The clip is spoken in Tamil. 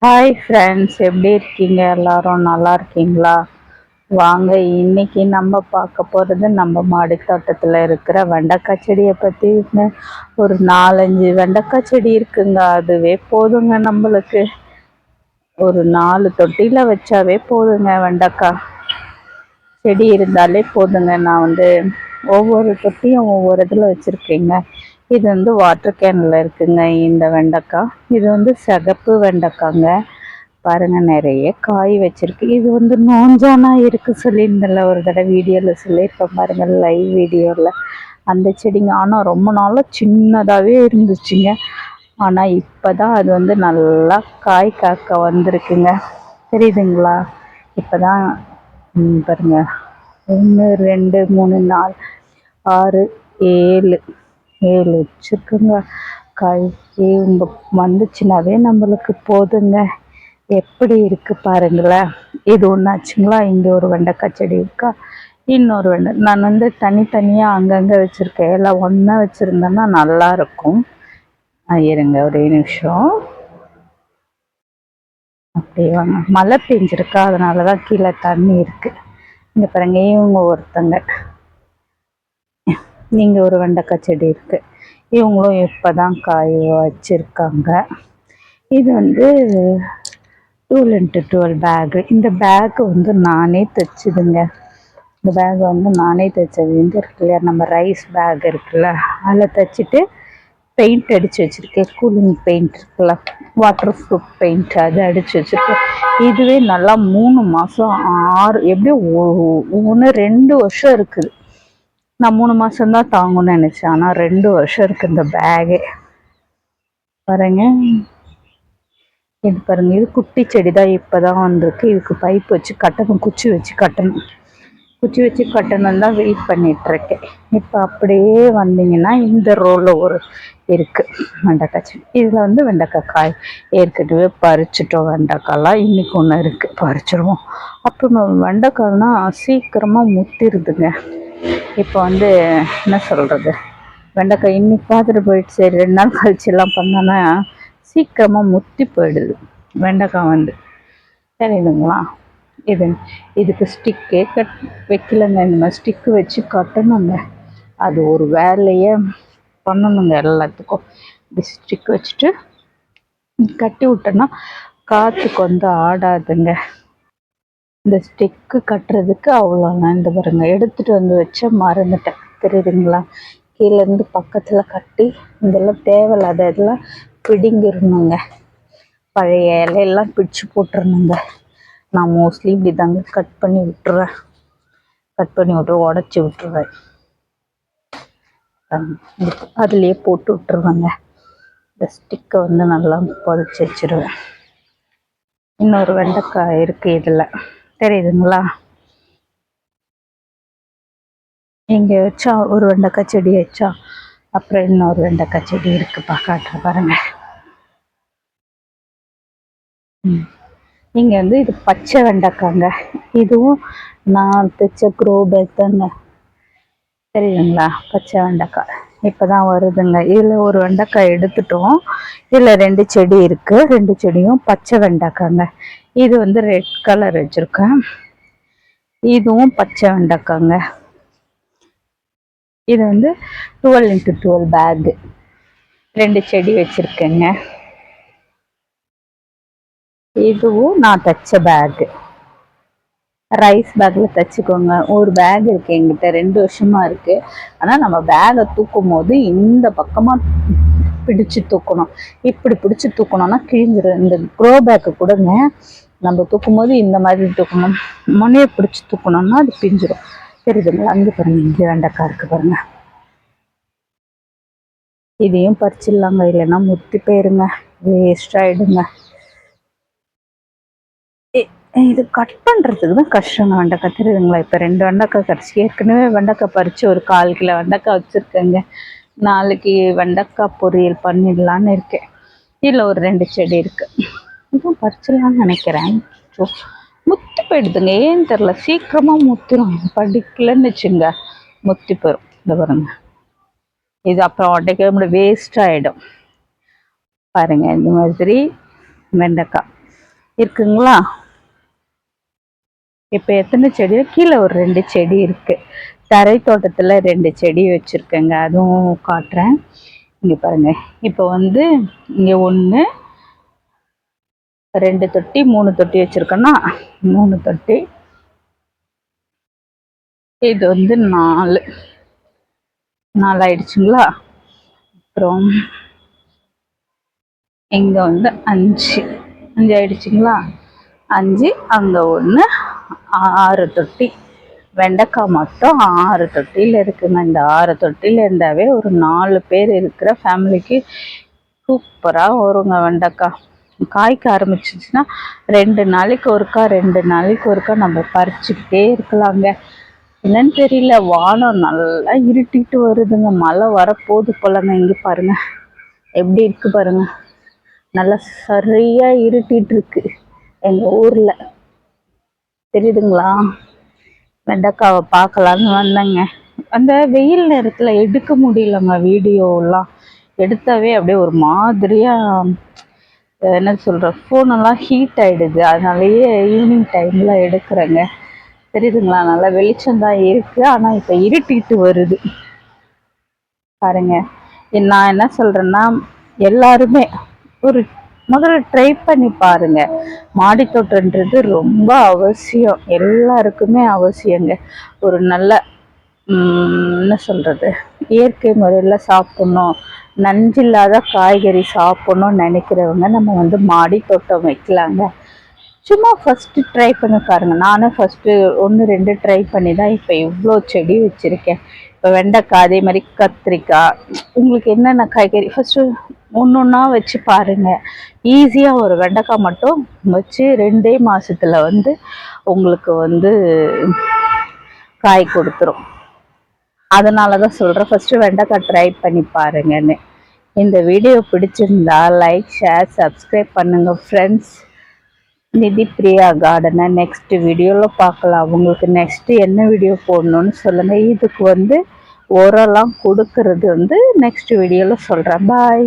ஹாய் ஃப்ரெண்ட்ஸ், எப்படி இருக்கீங்க? எல்லாரும் நல்லா இருக்கீங்களா? வாங்க, இன்னைக்கு நம்ம பார்க்க போகிறது நம்ம மாடி தோட்டத்தில் இருக்கிற வெண்டைக்காய் செடியை பற்றிங்க. ஒரு 4-5 வெண்டைக்காய் செடி இருக்குங்க. அதுவே போதுங்க நம்மளுக்கு. ஒரு 4 தொட்டியில் வச்சாவே போதுங்க. வெண்டைக்காய் செடி இருந்தாலே போதுங்க. நான் ஒவ்வொரு தொட்டியும் ஒவ்வொரு இதில் வச்சுருக்கேங்க. இது வாட்டர் கேனில் இருக்குங்க இந்த வெண்டைக்காய். இது சிகப்பு வெண்டைக்காங்க. பாருங்க, நிறைய காய் வச்சிருக்கு. இது நோஞ்சானா இருக்கு சொல்லியிருந்தல ஒரு தடவை வீடியோவில் சொல்லியிருப்பேன் பாருங்க, லைவ் வீடியோவில். அந்த செடிங்க ஆனால் ரொம்ப நாளாக சின்னதாகவே இருந்துச்சுங்க. ஆனால் இப்போ தான் அது நல்லா காய் காக்க வந்திருக்குங்க. தெரியுதுங்களா? இப்போ தான் பாருங்க, 1 2 3 4 6 7 வச்சுருக்குங்க காய். இவங்க வந்துச்சுனாவே நம்மளுக்கு போதுங்க. எப்படி இருக்கு பாருங்களேன். இது ஒன்றாச்சுங்களா? இங்கே ஒரு வெண்டைக்காய் செடி இருக்கா, இன்னொரு நான் தனித்தனியாக அங்கங்கே வச்சுருக்கேன். எல்லாம் ஒன்றா வச்சுருந்தேன்னா நல்லா இருக்கும். இருங்க ஒரே நிமிஷம். அப்படியே வாங்க. மழை பெஞ்சிருக்கா, அதனால தான் கீழே தண்ணி இருக்குது. இங்கே பாருங்க, இவங்க ஒருத்தங்க. இங்கே ஒரு வெண்டைக்காய் செடி இருக்குது. இவங்களும் இப்போ தான் காய் வச்சுருக்காங்க. இது 12x12 பேகு. இந்த பேக்கு நானே தைச்சிதுங்க. இந்த பேக் நானே தைச்சது. இருக்கு இல்லையா, நம்ம ரைஸ் பேக் இருக்குல்ல, அதில் தைச்சிட்டு பெயிண்ட் அடித்து வச்சுருக்கேன். கூலிங் பெயிண்ட் இருக்குல்ல, வாட்டர் ப்ரூஃப் பெயிண்ட், அது அடித்து வச்சுருக்கேன். இதுவே நல்லா 3 மாதம் 6 எப்படியும் 1-2 வருஷம் இருக்குது. நான் 3 மாதம்தான் தாங்கும்னு நினச்சேன், ஆனால் 2 வருஷம் இருக்குது இந்த பேகே. பாருங்க, இது பாருங்க, இது குட்டி செடி தான், இப்போ தான் வந்திருக்கு. இதுக்கு பைப் வச்சு கட்டணும், குச்சி வச்சு கட்டணும் தான் வெயிட் பண்ணிகிட்ருக்கேன். இப்போ அப்படியே வந்தீங்கன்னா இந்த ரோவில் ஒரு இருக்குது வெண்டைக்காய் செடி. இதில் வெண்டைக்காய் காய் ஏற்கனவே பறிச்சிட்டோம். வெண்டைக்காய்லாம் இன்றைக்கி ஒன்று இருக்குது, பறிச்சிடுவோம். அப்புறம் வெண்டைக்காய்னா சீக்கிரமாக முத்திருதுங்க. இப்போ என்ன சொல்கிறது, வெண்டைக்காய் இன்னைக்கு பார்த்துட்டு போயிட்டு சரி 2 நாள் கழிச்செல்லாம் பண்ணோன்னா சீக்கிரமாக முத்தி போயிடுது வெண்டைக்காய். தெரியுதுங்களா? இதுக்கு ஸ்டிக்கே வைக்கலைங்க. இந்த மாதிரி ஸ்டிக்கு வச்சு கட்டணுங்க. அது ஒரு வேலையே பண்ணணுங்க. எல்லாத்துக்கும் இப்படி ஸ்டிக் வச்சுட்டு கட்டி விட்டோன்னா காற்றுக்கு ஆடாதுங்க. இந்த ஸ்டிக்கு கட்டுறதுக்கு அவ்வளோதான். இந்த பாருங்க, எடுத்துகிட்டு வச்ச மறந்துட்டேன். தெரியுதுங்களா? கீழேருந்து பக்கத்தில் கட்டி இதெல்லாம் தேவையில்லாத இதெல்லாம் பிடிங்கிடணுங்க. பழைய இலையெல்லாம் பிடிச்சி போட்டுருணுங்க. நான் மோஸ்ட்லி இப்படி தாங்க கட் பண்ணி விட்டுருவேன். உடச்சி விட்டுருவேன். அதுலேயே போட்டு விட்டுருவேங்க. இந்த ஸ்டிக்கை நல்லா புதைச்சி வச்சுருவேன். இன்னொரு வெண்டைக்காய் இருக்குது இதில், தெரியுதுங்களா? இங்கே வச்சா ஒரு வெண்டைக்காய் செடி வச்சா அப்புறம் இன்னொரு வெண்டைக்காய் செடி இருக்குப்பா, காட்டுறேன் பாருங்க. இங்கே இது பச்சை வெண்டைக்காங்க. இதுவும் நான் தைச்ச க்ரோ பேக் தாங்க. தெரியுதுங்களா? பச்சை வெண்டைக்காய் இப்போ தான் வருதுங்க. இதில் ஒரு வெண்டைக்காய் எடுத்துட்டோம். இதில் 2 செடி இருக்குது. 2 செடியும் பச்சை வெண்டைக்காங்க. இது ரெட் கலர் வச்சுருக்கேன். இதுவும் பச்சை வெண்டைக்காங்க. இது 12x12 பேகு. 2 செடி வச்சுருக்கேங்க. இதுவும் நான் தைச்ச பேகு, ரைஸ் பேக்கில் தைச்சிக்கோங்க. ஒரு பேக் இருக்குது எங்கிட்ட, 2 வருஷமாக இருக்குது. ஆனால் நம்ம பேகை தூக்கும் போது இந்த பக்கமாக பிடிச்சி தூக்கணும். இப்படி பிடிச்சி தூக்கணும்னா கிழிஞ்சிடும். இந்த க்ரோ பேக்கு கூடங்க நம்ம தூக்கும் போது இந்த மாதிரி தூக்கணும். முனையை பிடிச்சி தூக்கணும்னா அது பிஞ்சிடும். தெரியுதுங்களா? அங்கே பாருங்க, இங்கே வெண்டைக்காய் இருக்குது பாருங்க. இதையும் பறிச்சிடலாங்க, இல்லைன்னா முத்தி போயிருங்க, வேஸ்ட் ஆகிடுங்க. இது கட் பண்ணுறதுக்கு தான் கஷ்டங்க வெண்டைக்காய். தெரியுதுங்களா? இப்போ 2 வெண்டைக்காய் கிடச்சி. ஏற்கனவே வெண்டைக்காய் பறித்து ஒரு 1/4 கிலோ வெண்டைக்காய் வச்சுருக்கேங்க. நாளைக்கு வெண்டைக்காய் பொரியல் பண்ணிடலான்னு இருக்கேன். இதில் ஒரு 2 செடி இருக்குது. இதுவும் பறிச்சிடலான்னு நினைக்கிறேன். முத்தி போயிடுதுங்க, ஏன்னு தெரில. சீக்கிரமாக முத்திரும். படிக்கலன்னு வச்சுங்க முத்தி போயிடும். இந்த பாருங்க, இது அப்புறம் உடைக்க வேஸ்ட் ஆகிடும். பாருங்கள், இந்த மாதிரி வெண்டைக்காய் இருக்குங்களா? இப்போ எத்தனை செடி? கீழே ஒரு 2 செடி இருக்கு. தரை தோட்டத்தில் 2 செடி வச்சுருக்கேங்க, அதுவும் காட்டுறேன். இங்கே பாருங்க. இப்போ வந்து இங்கே 1 2 தொட்டி 3 தொட்டி வச்சுருக்கேன்னா 3 தொட்டி, இது வந்து 4 ஆயிடுச்சுங்களா? அப்புறம் இங்கே வந்து 5 ஆயிடுச்சுங்களா? 5, அங்கே 1, 6 தொட்டி. வெண்டைக்காய் மட்டும் 6 தொட்டியில் இருக்குங்க. இந்த 6 தொட்டியில் இருந்தாவே ஒரு 4 பேர் இருக்கிற ஃபேமிலிக்கு சூப்பராக வருங்க வெண்டைக்காய். காய்க்க ஆரம்பிச்சிச்சுன்னா 2 நாளைக்கு ஒருக்கா நம்ம பறிச்சுக்கிட்டே இருக்கலாங்க. என்னன்னு தெரியல, வானம் நல்லா இருட்டிட்டு வருதுங்க. மழை வரப்போகுது போலங்க. இங்கே பாருங்க எப்படி இருக்கு பாருங்க, நல்லா சரியா இருட்டிட்டு இருக்கு எங்கள் ஊரில், தெரியுதுங்களா? வெண்டைக்காவை பார்க்கலான்னு வந்தேங்க. அந்த வெயில் நேரத்தில் எடுக்க முடியலங்க, வீடியோலாம் எடுத்தாவே அப்படியே ஒரு மாதிரியாக என்ன சொல்கிற, ஃபோனெல்லாம் ஹீட் ஆகிடுது. அதனாலேயே ஈவினிங் டைமில் எடுக்கிறேங்க. தெரியுதுங்களா? நல்லா வெளிச்சம்தான் இருக்குது, ஆனால் இப்போ இருட்டிட்டு வருது பாருங்க. நான் என்ன சொல்கிறேன்னா, எல்லாருமே ஒரு முதல்ல ட்ரை பண்ணி பாருங்க. மாடித்தோட்டன்றது ரொம்ப அவசியம், எல்லாருக்குமே அவசியங்க. ஒரு நல்ல என்ன சொல்கிறது, இயற்கை முறையில் சாப்பிட்ணும், நஞ்சில்லாத காய்கறி சாப்பிட்ணுன்னு நினைக்கிறவங்க நம்ம வந்து மாடித்தோட்டம் வைக்கலாங்க. சும்மா ஃபஸ்ட்டு ட்ரை பண்ணி பாருங்கள். நானும் ஃபஸ்ட்டு 1 2 ட்ரை பண்ணி தான் இப்போ இவ்வளோ செடி வச்சுருக்கேன். இப்போ வெண்டைக்காய், அதே மாதிரி கத்திரிக்காய், உங்களுக்கு என்னென்ன காய்கறி ஃபஸ்ட்டு ஒன்றா வச்சு பாருங்கள். ஈஸியாக ஒரு வெண்டைக்காய் மட்டும் வச்சு 2 மாதத்தில் வந்து உங்களுக்கு வந்து காய் கொடுத்துரும். அதனால தான் சொல்கிறேன், ஃபஸ்ட்டு வெண்டைக்காய் ட்ரை பண்ணி பாருங்கன்னு. இந்த வீடியோ பிடிச்சிருந்தா லைக், ஷேர், சப்ஸ்கிரைப் பண்ணுங்கள் ஃப்ரெண்ட்ஸ். நிதி பிரியா கார்டனை நெக்ஸ்ட் வீடியோவில் பார்க்கலாம். உங்களுக்கு நெக்ஸ்ட்டு என்ன வீடியோ போடணுன்னு சொல்லுங்கள். இதுக்கு வந்து உரம்லாம் கொடுக்கறது வந்து நெக்ஸ்ட் வீடியோவில் சொல்கிறேன். பாய்.